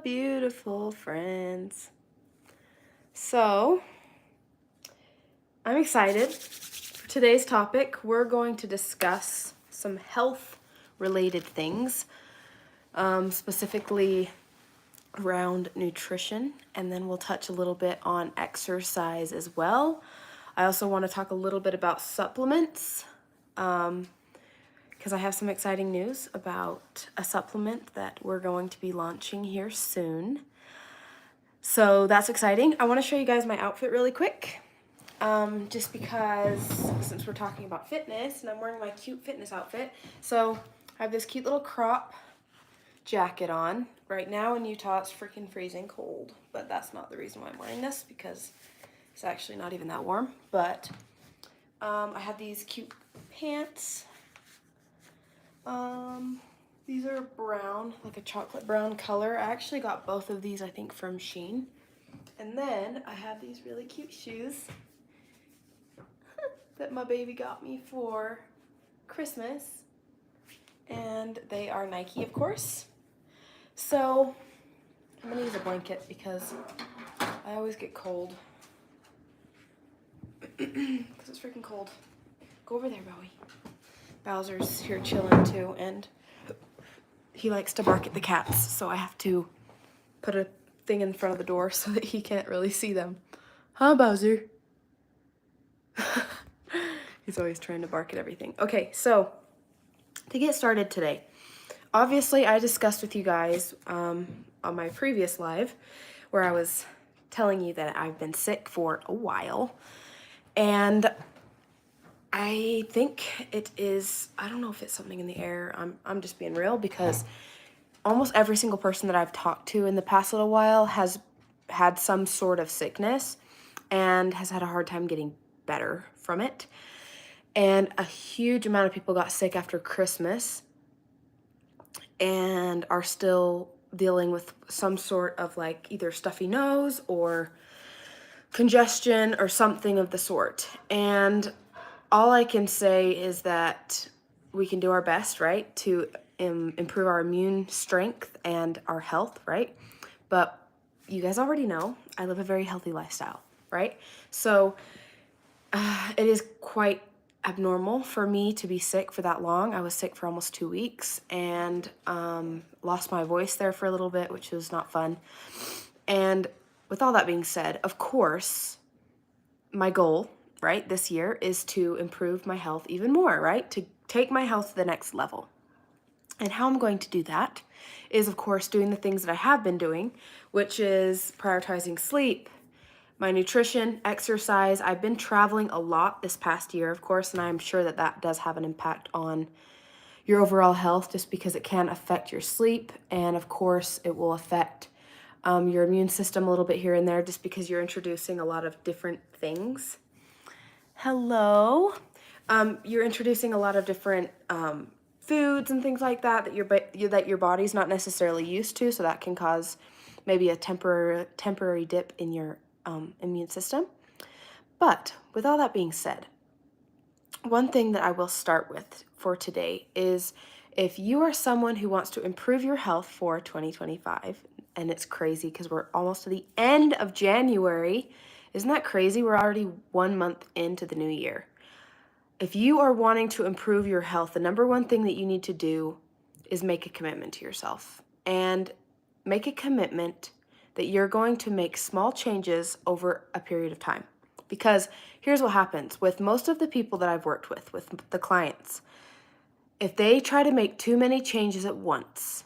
beautiful friends. So, I'm excited. For today's topic, we're going to discuss some health-related things, specifically around nutrition, and then we'll touch a little bit on exercise as well. I also want to talk a little bit about supplements, because I have some exciting news about a supplement that we're going to be launching here soon. So that's exciting. I want to show you guys my outfit really quick. Just because since we're talking about fitness and I'm wearing my cute fitness outfit. So I have this cute little crop jacket on. Right now in Utah it's freaking freezing cold, but that's not the reason why I'm wearing this, because it's actually not even that warm. But I have these cute pants. These are brown, like a chocolate brown color. I actually got both of these, I think, from Shein. And then I have these really cute shoes that my baby got me for Christmas. And they are Nike, of course. So I'm gonna use a blanket because I always get cold. Because it's freaking cold. Go over there, Bowie. Bowser's here chilling too, and he likes to bark at the cats, so I have to put a thing in front of the door so that he can't really see them. Huh, Bowser? He's always trying to bark at everything. Okay, so to get started today, obviously I discussed with you guys on my previous live where I was telling you that I've been sick for a while, and I think it is, I don't know if it's something in the air. I'm just being real, because almost every single person that I've talked to in the past little while has had some sort of sickness and has had a hard time getting better from it. And a huge amount of people got sick after Christmas and are still dealing with some sort of like either stuffy nose or congestion or something of the sort. And all I can say is that we can do our best, right, to improve our immune strength and our health, right? But you guys already know I live a very healthy lifestyle, right? So it is quite abnormal for me to be sick for that long. I was sick for almost 2 weeks and lost my voice there for a little bit, which was not fun. And with all that being said, of course, my goal, right, this year is to improve my health even more, right? To take my health to the next level. And how I'm going to do that is, of course, doing the things that I have been doing, which is prioritizing sleep, my nutrition, exercise. I've been traveling a lot this past year, of course, and I'm sure that that does have an impact on your overall health, just because it can affect your sleep. And of course, it will affect your immune system a little bit here and there, just because you're introducing a lot of different things. Hello. You're introducing a lot of different foods and things like that that your body's not necessarily used to, so that can cause maybe a temporary dip in your immune system. But with all that being said, one thing that I will start with for today is, if you are someone who wants to improve your health for 2025, and it's crazy because we're almost to the end of January. Isn't that crazy? We're already 1 month into the new year. If you are wanting to improve your health, the number one thing that you need to do is make a commitment to yourself, and make a commitment that you're going to make small changes over a period of time. Because here's what happens with most of the people that I've worked with the clients. If they try to make too many changes at once,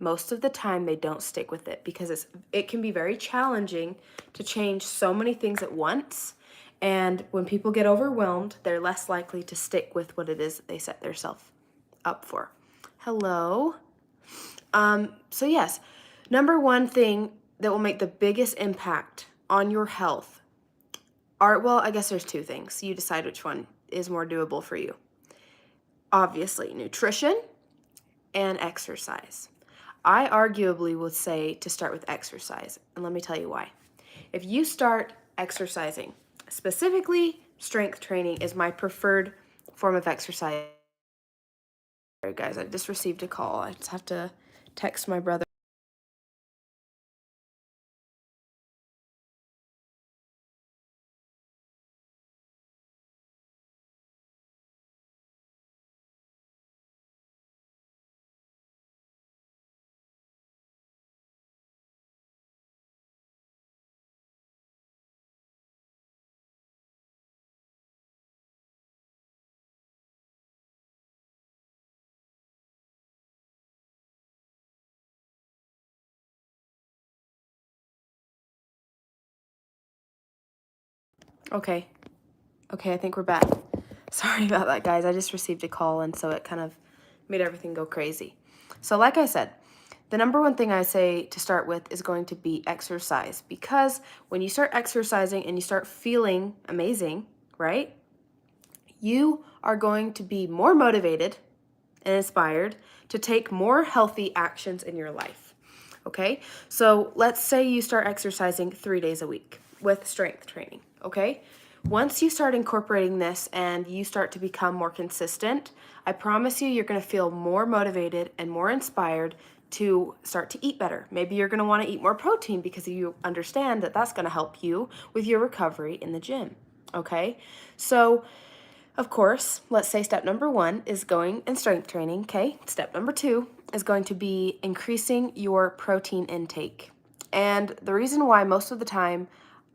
most of the time they don't stick with it, because it can be very challenging to change so many things at once. And when people get overwhelmed, they're less likely to stick with what it is that they set themselves up for. Hello. So yes, number one thing that will make the biggest impact on your health well, I guess there's two things. You decide which one is more doable for you. Obviously, nutrition and exercise. I arguably would say to start with exercise, and let me tell you why. If you start exercising, specifically strength training is my preferred form of exercise. Sorry guys, I just received a call. I just have to text my brother. Okay. Okay, I think we're back. Sorry about that, guys. I just received a call, and so it kind of made everything go crazy. So like I said, the number one thing I say to start with is going to be exercise, because when you start exercising and you start feeling amazing, right, you are going to be more motivated and inspired to take more healthy actions in your life. Okay, so let's say you start exercising 3 days a week with strength training. Okay, once you start incorporating this and you start to become more consistent, I promise you, you're going to feel more motivated and more inspired to start to eat better. Maybe you're going to want to eat more protein because you understand that that's going to help you with your recovery in the gym. Okay, so of course, let's say step number 1 is going and strength training, okay? Step number 2 is going to be increasing your protein intake. And the reason why most of the time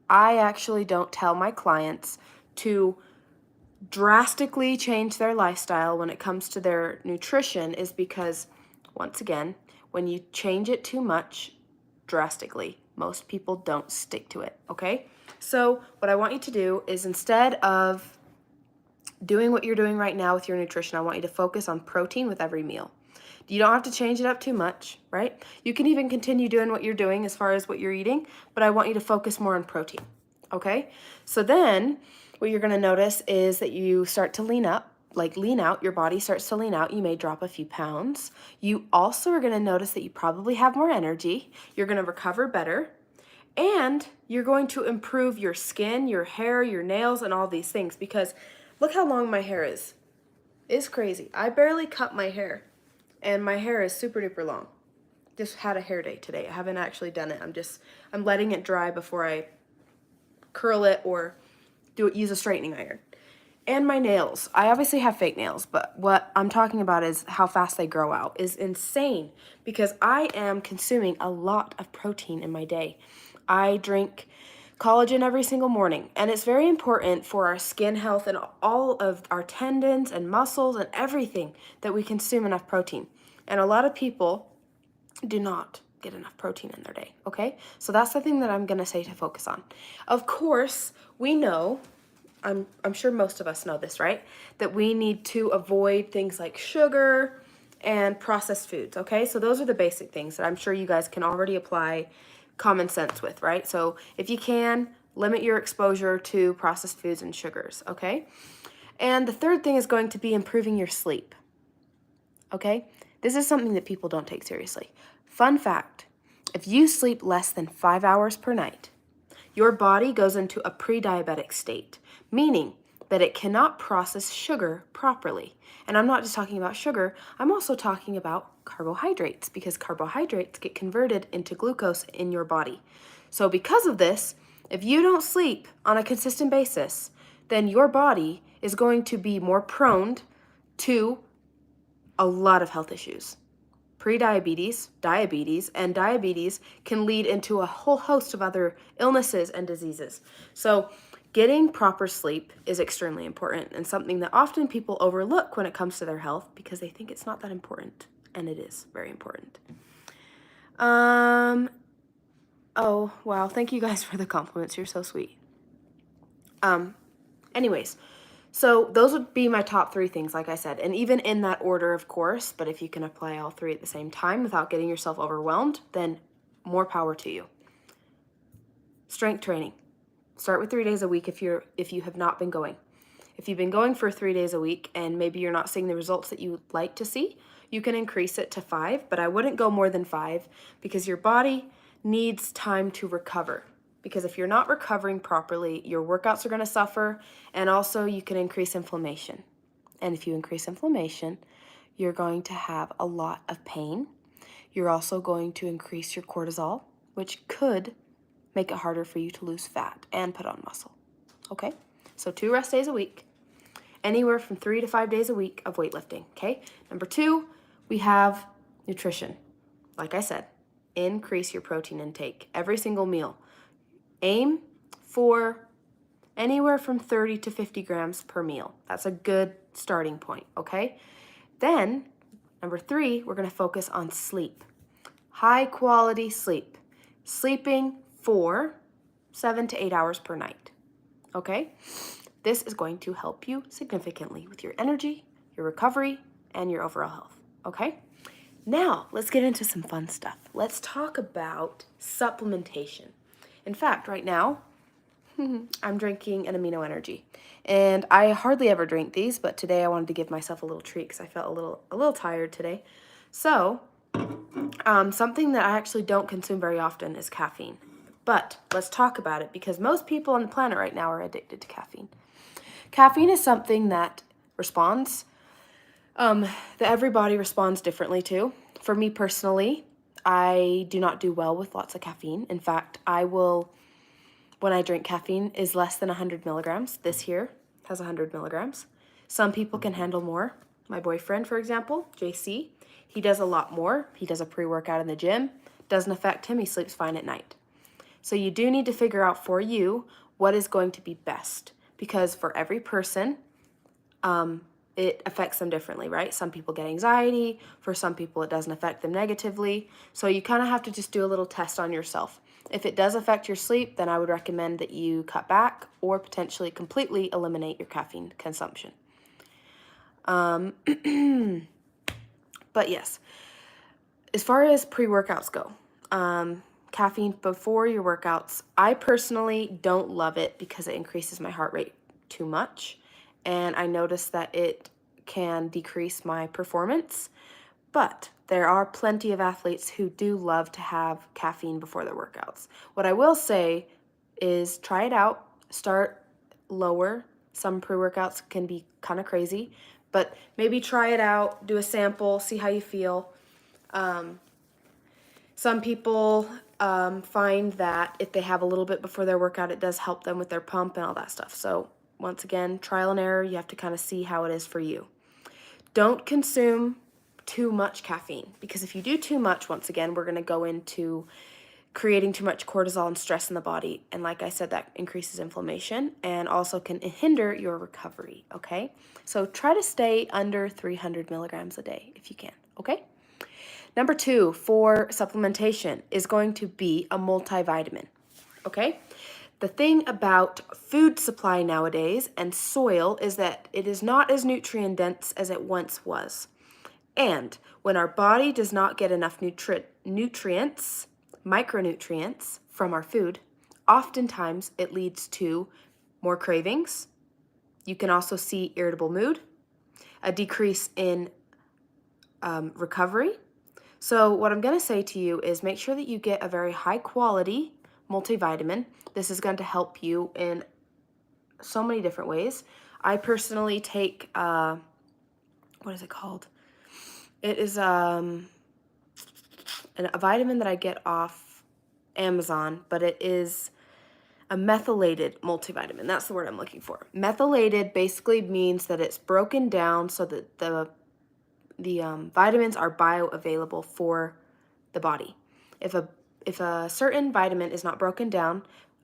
I actually don't tell my clients to drastically change their lifestyle when it comes to their nutrition is because, once again, when you change it too much drastically, most people don't stick to it, okay? So what I want you to do is, instead of doing what you're doing right now with your nutrition, I want you to focus on protein with every meal. You don't have to change it up too much, right? You can even continue doing what you're doing as far as what you're eating, but I want you to focus more on protein, okay? So then what you're gonna notice is that you start to lean up, like lean out, your body starts to lean out. You may drop a few pounds. You also are gonna notice that you probably have more energy. You're gonna recover better, and you're going to improve your skin, your hair, your nails, and all these things, because look how long my hair is. It's crazy. I barely cut my hair, and my hair is super duper long. Just had a hair day today. I haven't actually done it. I'm letting it dry before I curl it or use a straightening iron. And my nails. I obviously have fake nails, but what I'm talking about is how fast they grow out is insane, because I am consuming a lot of protein in my day. I drink collagen every single morning, and it's very important for our skin health and all of our tendons and muscles and everything that we consume enough protein. And a lot of people do not get enough protein in their day, okay? So that's the thing that I'm gonna say to focus on. Of course, we know, I'm sure most of us know this, right? That we need to avoid things like sugar and processed foods, okay? So those are the basic things that I'm sure you guys can already apply common sense with, right? So if you can, limit your exposure to processed foods and sugars, okay? And the third thing is going to be improving your sleep, okay? This is something that people don't take seriously. Fun fact, if you sleep less than 5 hours per night, your body goes into a pre-diabetic state, meaning that it cannot process sugar properly. And I'm not just talking about sugar, I'm also talking about carbohydrates, because carbohydrates get converted into glucose in your body. So because of this, if you don't sleep on a consistent basis, then your body is going to be more prone to a lot of health issues. Prediabetes, diabetes, and diabetes can lead into a whole host of other illnesses and diseases. So getting proper sleep is extremely important, and something that often people overlook when it comes to their health because they think it's not that important, and it is very important. Oh, wow, thank you guys for the compliments. You're so sweet. Anyways, so those would be my top 3 things, like I said, and even in that order, of course, but if you can apply all 3 at the same time without getting yourself overwhelmed, then more power to you. Strength training. Start with 3 days a week if you have not been going. If you've been going for 3 days a week and maybe you're not seeing the results that you would like to see, you can increase it to 5, but I wouldn't go more than 5 because your body needs time to recover. Because if you're not recovering properly, your workouts are going to suffer, and also you can increase inflammation. And if you increase inflammation, you're going to have a lot of pain. You're also going to increase your cortisol, which could make it harder for you to lose fat and put on muscle. Okay? So 2 rest days a week, anywhere from 3 to 5 days a week of weightlifting, okay? Number 2, we have nutrition. Like I said, increase your protein intake every single meal. Aim for anywhere from 30 to 50 grams per meal. That's a good starting point, okay? Then, number 3, we're gonna focus on sleep. High quality sleep. Sleeping for 7 to 8 hours per night. okay? This is going to help you significantly with your energy, your recovery, and your overall health, okay? Now, let's get into some fun stuff. Let's talk about supplementation. In fact, right now, I'm drinking an Amino Energy. And I hardly ever drink these, but today I wanted to give myself a little treat because I felt a little tired today. So, something that I actually don't consume very often is caffeine. But let's talk about it because most people on the planet right now are addicted to caffeine. Caffeine is something that responds, that every body responds differently to. For me personally, I do not do well with lots of caffeine. In fact, when I drink caffeine, is less than 100 milligrams. This here has 100 milligrams. Some people can handle more. My boyfriend, for example, JC, he does a lot more. He does a pre-workout in the gym. Doesn't affect him. He sleeps fine at night. So you do need to figure out for you what is going to be best, because for every person, it affects them differently, right? Some people get anxiety. For some people, it doesn't affect them negatively. So you kind of have to just do a little test on yourself. If it does affect your sleep, then I would recommend that you cut back or potentially completely eliminate your caffeine consumption. But yes, as far as pre-workouts go, caffeine before your workouts, I personally don't love it because it increases my heart rate too much. And I noticed that it can decrease my performance. But there are plenty of athletes who do love to have caffeine before their workouts. What I will say is try it out, start lower. Some pre-workouts can be kind of crazy, but maybe try it out, do a sample, see how you feel. Some people find that if they have a little bit before their workout, it does help them with their pump and all that stuff. So once again, trial and error, you have to kind of see how it is for you. Don't consume too much caffeine, because if you do too much, once again, we're going to go into creating too much cortisol and stress in the body. And like I said, that increases inflammation and also can hinder your recovery, okay? So try to stay under 300 milligrams a day if you can, okay? Number 2 for supplementation is going to be a multivitamin, okay? The thing about food supply nowadays and soil is that it is not as nutrient dense as it once was. And when our body does not get enough nutrients, micronutrients from our food, oftentimes it leads to more cravings. You can also see irritable mood, a decrease in recovery. So what I'm going to say to you is make sure that you get a very high quality multivitamin. This is going to help you in so many different ways. I personally take, what is it called? It is a vitamin that I get off Amazon, but it is a methylated multivitamin. That's the word I'm looking for. Methylated basically means that it's broken down so that the vitamins are bioavailable for the body. If a certain vitamin is not broken down,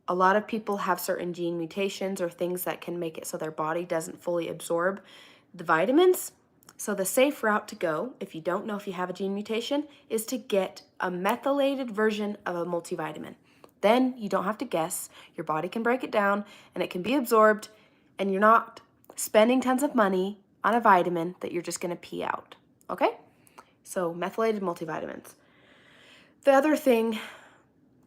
a lot of people have certain gene mutations or things that can make it so their body doesn't fully absorb the vitamins. So the safe route to go, if you don't know if you have a gene mutation, is to get a methylated version of a multivitamin. Then you don't have to guess. Your body can break it down and it can be absorbed, and you're not spending tons of money on a vitamin that you're just going to pee out. Okay? So methylated multivitamins. The other thing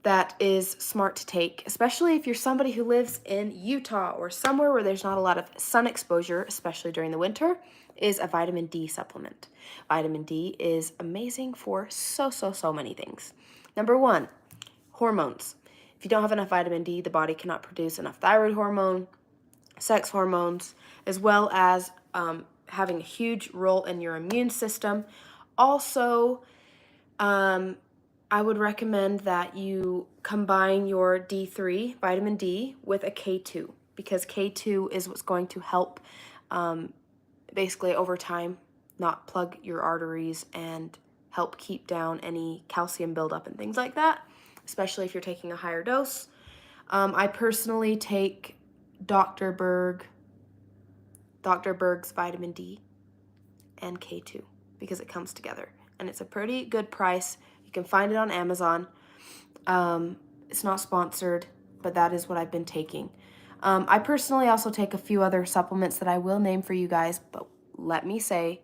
that is smart to take, especially if you're somebody who lives in Utah or somewhere where there's not a lot of sun exposure, especially during the winter, is a vitamin D supplement. Vitamin D is amazing for so many things. Number 1, hormones. If you don't have enough vitamin D, the body cannot produce enough thyroid hormone, sex hormones, as well as having a huge role in your immune system. Also, I would recommend that you combine your D3, vitamin D, with a K2, because K2 is what's going to help basically over time not plug your arteries and help keep down any calcium buildup and things like that, especially if you're taking a higher dose. I personally take Dr. Berg's vitamin D and K2 because it comes together, and it's a pretty good price. You can find it on Amazon. It's not sponsored, but that is what I've been taking. I personally also take a few other supplements that I will name for you guys, but let me say,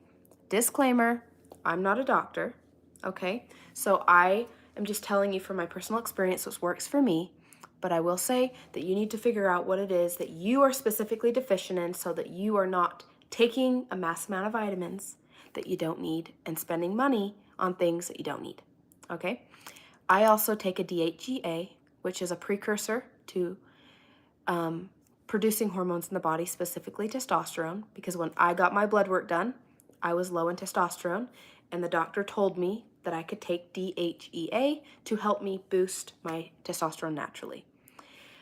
disclaimer, I'm not a doctor, okay? So I am just telling you from my personal experience what works for me, but I will say that you need to figure out what it is that you are specifically deficient in so that you are not taking a mass amount of vitamins that you don't need and spending money on things that you don't need, okay? I also take a DHEA, which is a precursor to producing hormones in the body, specifically testosterone, because when I got my blood work done, I was low in testosterone, and the doctor told me that I could take DHEA to help me boost my testosterone naturally.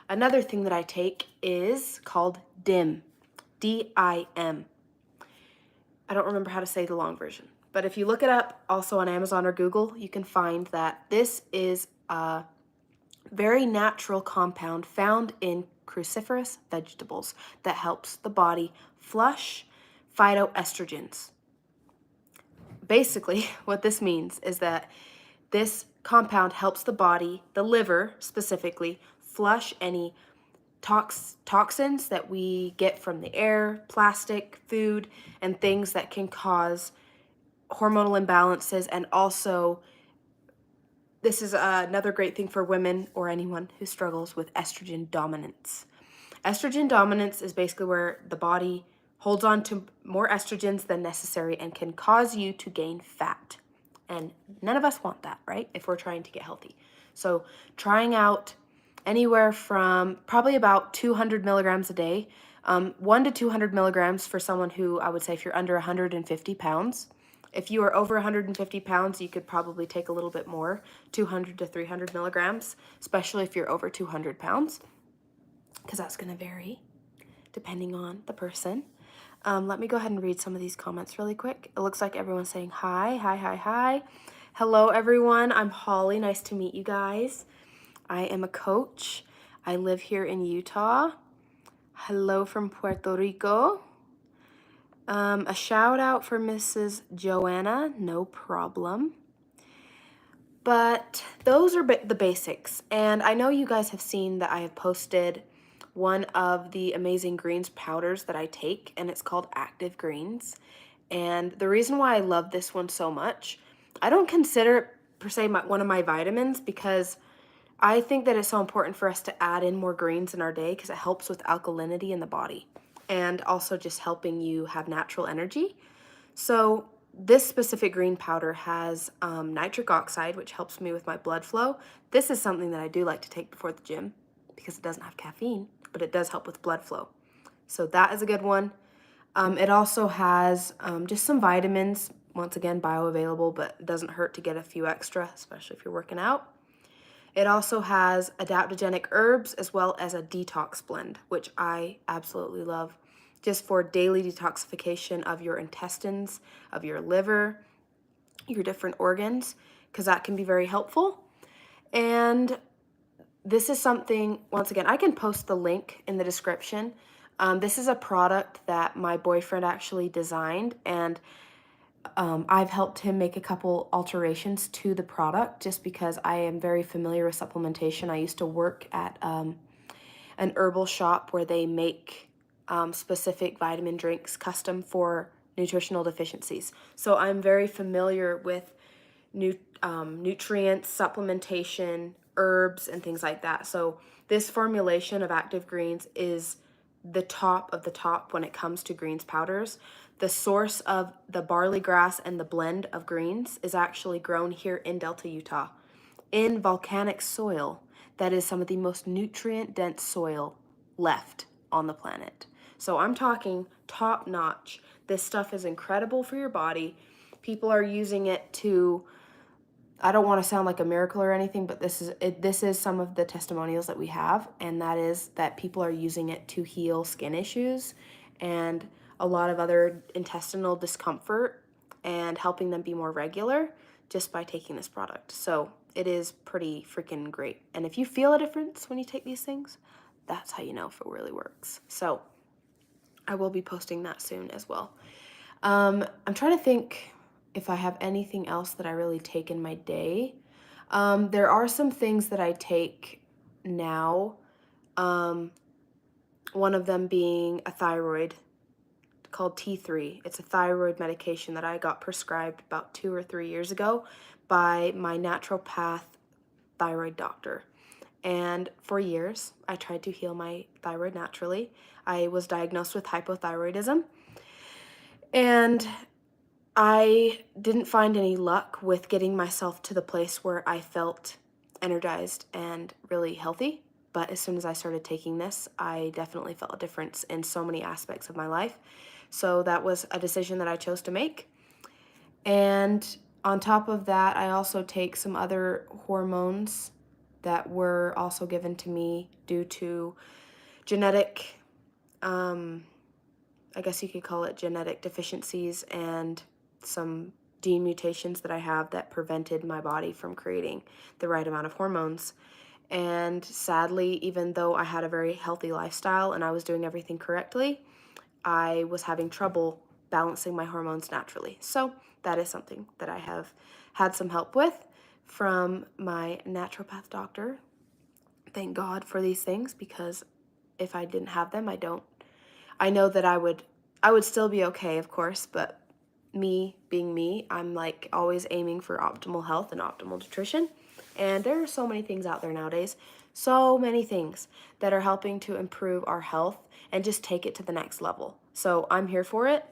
Another thing that I take is called DIM, D-I-M. I don't remember how to say the long version, but if you look it up also on Amazon or Google, you can find that this is a very natural compound found in cruciferous vegetables that helps the body flush phytoestrogens. Basically, what this means is that this compound helps the body, the liver specifically, flush any toxins that we get from the air, plastic, food, and things that can cause hormonal imbalances. And also, this is another great thing for women or anyone who struggles with estrogen dominance. Estrogen dominance is basically where the body holds on to more estrogens than necessary and can cause you to gain fat. And none of us want that, right? If we're trying to get healthy. So trying out anywhere from probably about 200 milligrams a day, 1 to 200 milligrams for someone who, I would say, if you're under 150 pounds. If you are over 150 pounds, you could probably take a little bit more, 200 to 300 milligrams, especially if you're over 200 pounds, because that's going to vary depending on the person. Let me go ahead and read some of these comments really quick. It looks like everyone's saying hi, hi, hi, hi. Hello, everyone. I'm Holly. Nice to meet you guys. I am a coach. I live here in Utah. Hello from Puerto Rico. A shout out for Mrs. Joanna, no problem. But those are the basics. And I know you guys have seen that I have posted one of the amazing greens powders that I take, and it's called Active Greens. And the reason why I love this one so much, I don't consider it per se one of my vitamins because I think that it's so important for us to add in more greens in our day because it helps with alkalinity in the body and also just helping you have natural energy. So this specific green powder has nitric oxide, which helps me with my blood flow. This is something that I do like to take before the gym because it doesn't have caffeine, but it does help with blood flow. So that is a good one. It also has just some vitamins, once again, bioavailable, but it doesn't hurt to get a few extra, especially if you're working out. It also has adaptogenic herbs as well as a detox blend, which I absolutely love, just for daily detoxification of your intestines, of your liver, your different organs, because that can be very helpful. And this is something, once again, I can post the link in the description. This is a product that my boyfriend actually designed, and I've helped him make a couple alterations to the product just because I am very familiar with supplementation. I used to work at an herbal shop where they make specific vitamin drinks custom for nutritional deficiencies. So I'm very familiar with nutrients, supplementation, herbs, and things like that. So this formulation of Active Greens is the top of the top when it comes to greens powders. The source of the barley grass and the blend of greens is actually grown here in Delta, Utah, in volcanic soil that is some of the most nutrient-dense soil left on the planet. So I'm talking top notch. This stuff is incredible for your body. People are using it to, I don't want to sound like a miracle or anything, but this is some of the testimonials that we have, and that is that people are using it to heal skin issues and a lot of other intestinal discomfort and helping them be more regular just by taking this product. So it is pretty freaking great. And if you feel a difference when you take these things, that's how you know if it really works. So I will be posting that soon as well. I'm trying to think if I have anything else that I really take in my day. There are some things that I take now. one of them being a thyroid called T3. It's a thyroid medication that I got prescribed about 2 or 3 years ago by my naturopath thyroid doctor. And for years, I tried to heal my thyroid naturally. I was diagnosed with hypothyroidism, and I didn't find any luck with getting myself to the place where I felt energized and really healthy. But as soon as I started taking this, I definitely felt a difference in so many aspects of my life. So that was a decision that I chose to make. And on top of that, I also take some other hormones that were also given to me due to genetic, I guess you could call it genetic deficiencies and some gene mutations that I have that prevented my body from creating the right amount of hormones. And sadly, even though I had a very healthy lifestyle and I was doing everything correctly, I was having trouble balancing my hormones naturally. So that is something that I have had some help with from my naturopath doctor. Thank God for these things, because if I didn't have them, I know that I would still be okay, of course, but me being me, I'm like always aiming for optimal health and optimal nutrition. And there are so many things out there nowadays, so many things that are helping to improve our health and just take it to the next level. So I'm here for it,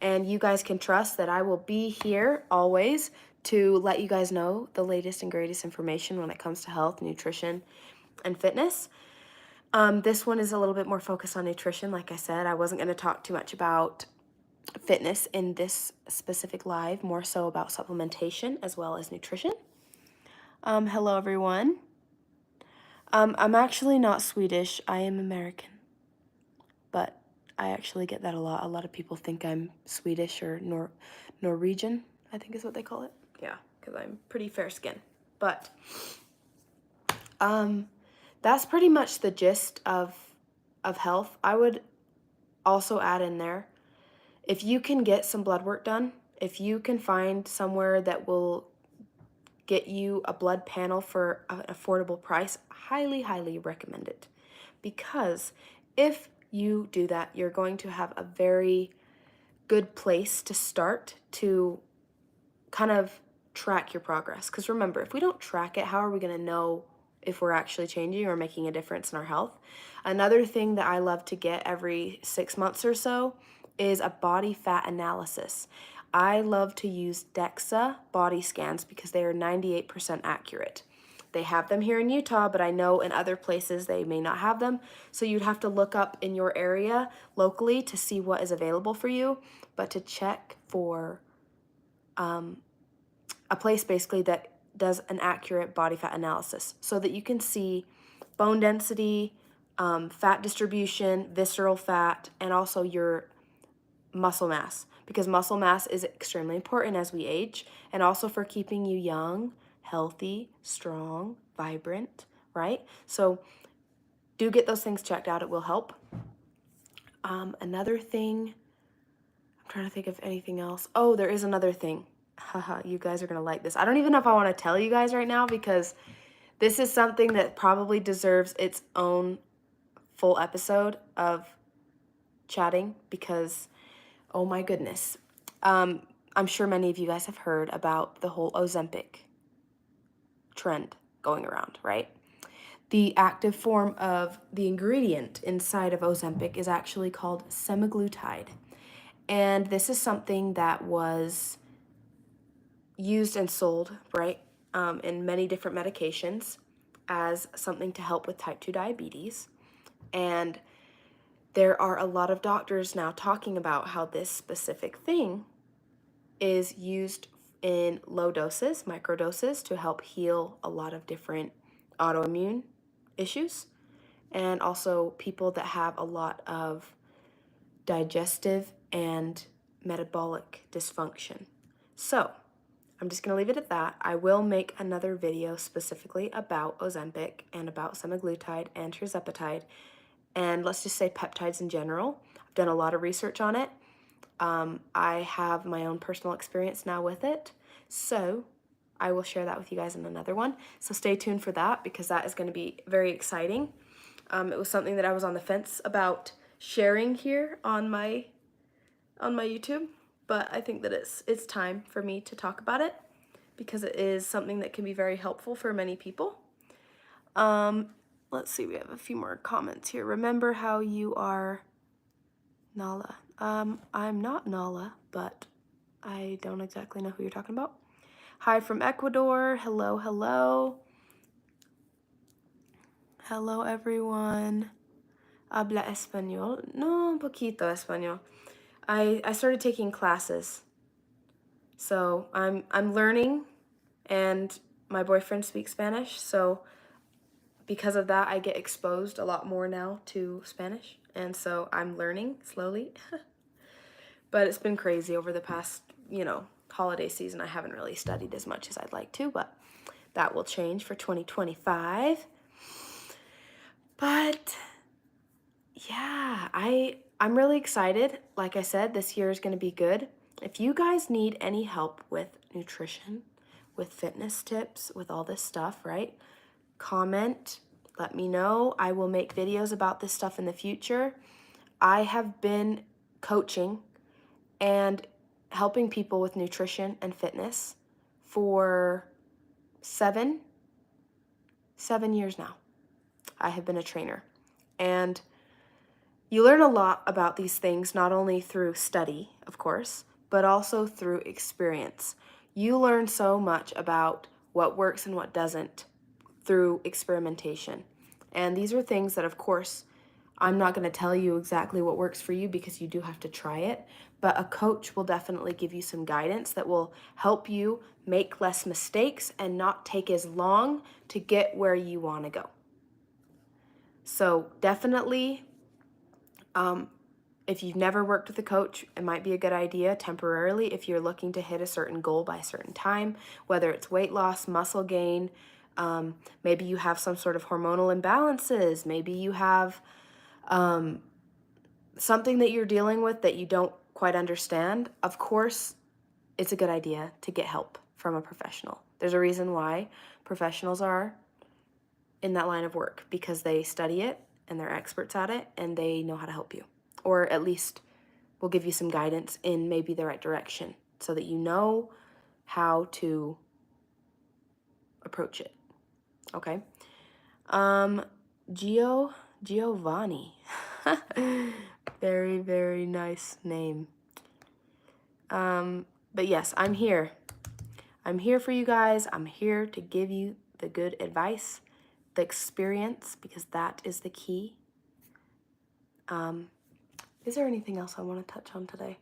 and you guys can trust that I will be here always to let you guys know the latest and greatest information when it comes to health, nutrition, and fitness. This one is a little bit more focused on nutrition. Like I said, I wasn't going to talk too much about fitness in this specific live, more so about supplementation as well as nutrition. Hello, everyone. I'm actually not Swedish. I am American, but I actually get that a lot. A lot of people think I'm Swedish or Norwegian, I think is what they call it. Yeah, because I'm pretty fair skinned. But that's pretty much the gist of health. I would also add in there, if you can get some blood work done, if you can find somewhere that will get you a blood panel for an affordable price, highly, highly recommend it. Because if you do that, you're going to have a very good place to start to kind of track your progress. Because remember, if we don't track it, how are we going to know if we're actually changing or making a difference in our health? Another thing that I love to get every 6 months or so is a body fat analysis. I love to use DEXA body scans because they are 98% accurate. They have them here in Utah, but I know in other places they may not have them. So you'd have to look up in your area locally to see what is available for you, but to check for a place basically that does an accurate body fat analysis so that you can see bone density, fat distribution, visceral fat, and also your muscle mass, because muscle mass is extremely important as we age and also for keeping you young, healthy, strong, vibrant, right? So do get those things checked out. It will help. Another thing, I'm trying to think of anything else. Oh, there is another thing. Haha, you guys are going to like this. I don't even know if I want to tell you guys right now because this is something that probably deserves its own full episode of chatting because, oh my goodness. I'm sure many of you guys have heard about the whole Ozempic trend going around, right? The active form of the ingredient inside of Ozempic is actually called semaglutide. And this is something that was used and sold, right, in many different medications as something to help with type 2 diabetes. And there are a lot of doctors now talking about how this specific thing is used in low doses, microdoses, to help heal a lot of different autoimmune issues, and also people that have a lot of digestive and metabolic dysfunction. So I'm just going to leave it at that. I will make another video specifically about Ozempic and about semaglutide and tirzepatide, and let's just say peptides in general. I've done a lot of research on it. I have my own personal experience now with it, so I will share that with you guys in another one. So stay tuned for that because that is going to be very exciting. It was something that I was on the fence about sharing here on my YouTube, but I think that it's time for me to talk about it because it is something that can be very helpful for many people. Let's see, we have a few more comments here. Remember how you are Nala. I'm not Nala, but I don't exactly know who you're talking about. Hi from Ecuador. Hello, hello. Hello, everyone. Habla español? No, un poquito español. I started taking classes. So I'm learning, and my boyfriend speaks Spanish, so because of that I get exposed a lot more now to Spanish, and so I'm learning slowly. But it's been crazy over the past, holiday season. I haven't really studied as much as I'd like to, but that will change for 2025. But yeah, I'm really excited. Like I said, this year is going to be good. If you guys need any help with nutrition, with fitness tips, with all this stuff, right? Comment, let me know. I will make videos about this stuff in the future. I have been coaching and helping people with nutrition and fitness for 7 years now. I have been a trainer. And you learn a lot about these things, not only through study, of course, but also through experience. You learn so much about what works and what doesn't through experimentation. And these are things that, of course, I'm not going to tell you exactly what works for you because you do have to try it, but a coach will definitely give you some guidance that will help you make less mistakes and not take as long to get where you want to go. So definitely, if you've never worked with a coach, it might be a good idea temporarily if you're looking to hit a certain goal by a certain time, whether it's weight loss, muscle gain, maybe you have some sort of hormonal imbalances, maybe you have something that you're dealing with that you don't quite understand. Of course, it's a good idea to get help from a professional. There's a reason why professionals are in that line of work, because they study it and they're experts at it and they know how to help you, or at least will give you some guidance in maybe the right direction so that you know how to approach it. Okay. Giovanni. Very, very nice name. But yes, I'm here. I'm here for you guys. I'm here to give you the good advice, the experience, because that is the key. Is there anything else I want to touch on today?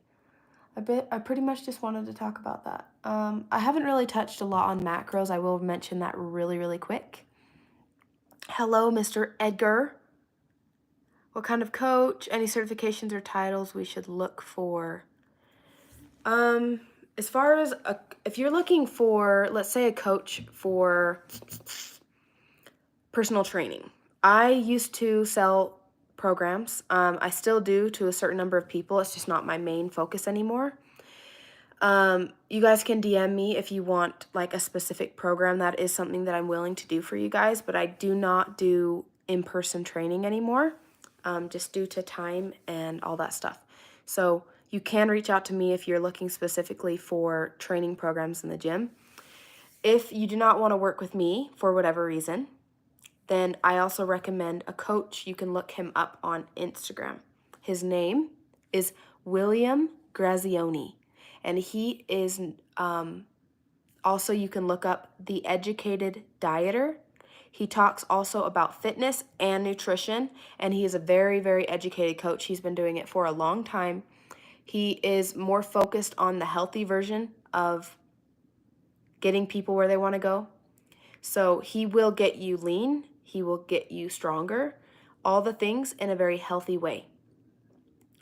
I pretty much just wanted to talk about that. I haven't really touched a lot on macros. I will mention that really, really quick. Hello, Mr. Edgar. What kind of coach, any certifications or titles we should look for? As far as if you're looking for, let's say, a coach for personal training, I used to sell programs. I still do to a certain number of people. It's just not my main focus anymore. You guys can DM me if you want like a specific program. That is something that I'm willing to do for you guys, but I do not do in-person training anymore, just due to time and all that stuff. So you can reach out to me if you're looking specifically for training programs in the gym. If you do not want to work with me for whatever reason, then I also recommend a coach. You can look him up on Instagram. His name is William Grazioni, and he is also, you can look up The Educated Dieter. He talks also about fitness and nutrition, and he is a very, very educated coach. He's been doing it for a long time. He is more focused on the healthy version of getting people where they want to go. So he will get you lean, he will get you stronger, all the things in a very healthy way.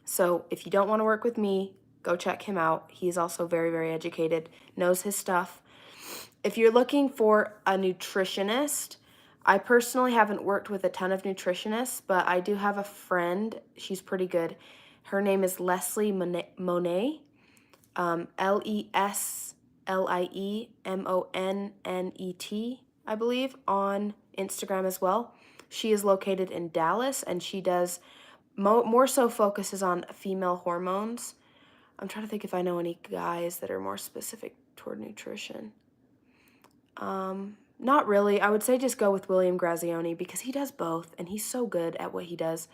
So if you don't want to work with me, go check him out. He's also very, very educated, knows his stuff. If you're looking for a nutritionist, I personally haven't worked with a ton of nutritionists, but I do have a friend. She's pretty good. Her name is Leslie Monnet, LESLIEMONNET, I believe, on Instagram as well. She is located in Dallas, and she does more so focuses on female hormones. I'm trying to think if I know any guys that are more specific toward nutrition. Not really. I would say just go with William Grazioni because he does both, and he's so good at what he does.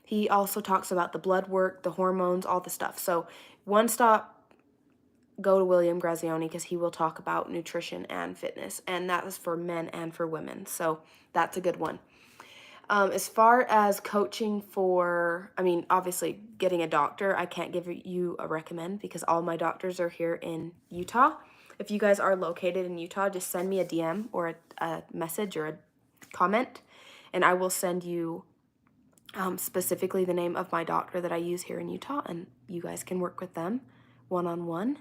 He also talks about the blood work, the hormones, all the stuff. So one stop, go to William Grazioni because he will talk about nutrition and fitness, and that is for men and for women. So that's a good one. As far as coaching for, I mean, obviously getting a doctor, I can't give you a recommend because all my doctors are here in Utah. If you guys are located in Utah, just send me a DM or a message or a comment, and I will send you specifically the name of my doctor that I use here in Utah, and you guys can work with them one-on-one.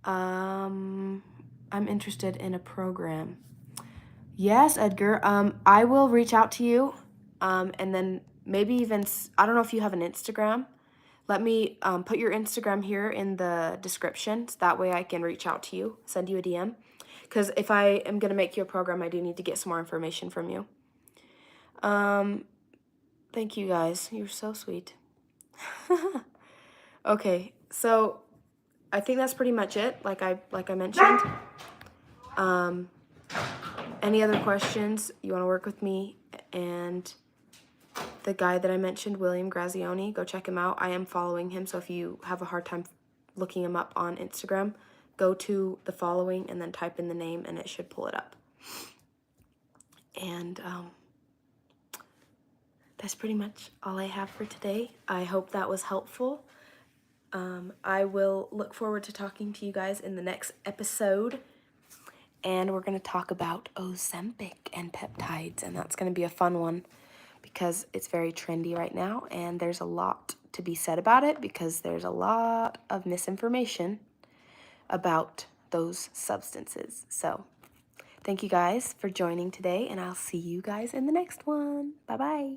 I'm interested in a program. Yes, Edgar. I will reach out to you, and then maybe even, I don't know if you have an Instagram. Let me put your Instagram here in the description, so that way I can reach out to you, send you a DM. Because if I am going to make you a program, I do need to get some more information from you. Thank you guys. You're so sweet. Okay, so I think that's pretty much it, like I mentioned. Any other questions? You want to work with me and the guy that I mentioned, William Grazioni, go check him out. I am following him, so if you have a hard time looking him up on Instagram, go to the following and then type in the name and it should pull it up. And that's pretty much all I have for today. I hope that was helpful. I will look forward to talking to you guys in the next episode. And we're going to talk about Ozempic and peptides, and that's going to be a fun one because it's very trendy right now, and there's a lot to be said about it because there's a lot of misinformation about those substances. So thank you guys for joining today, and I'll see you guys in the next one. Bye-bye.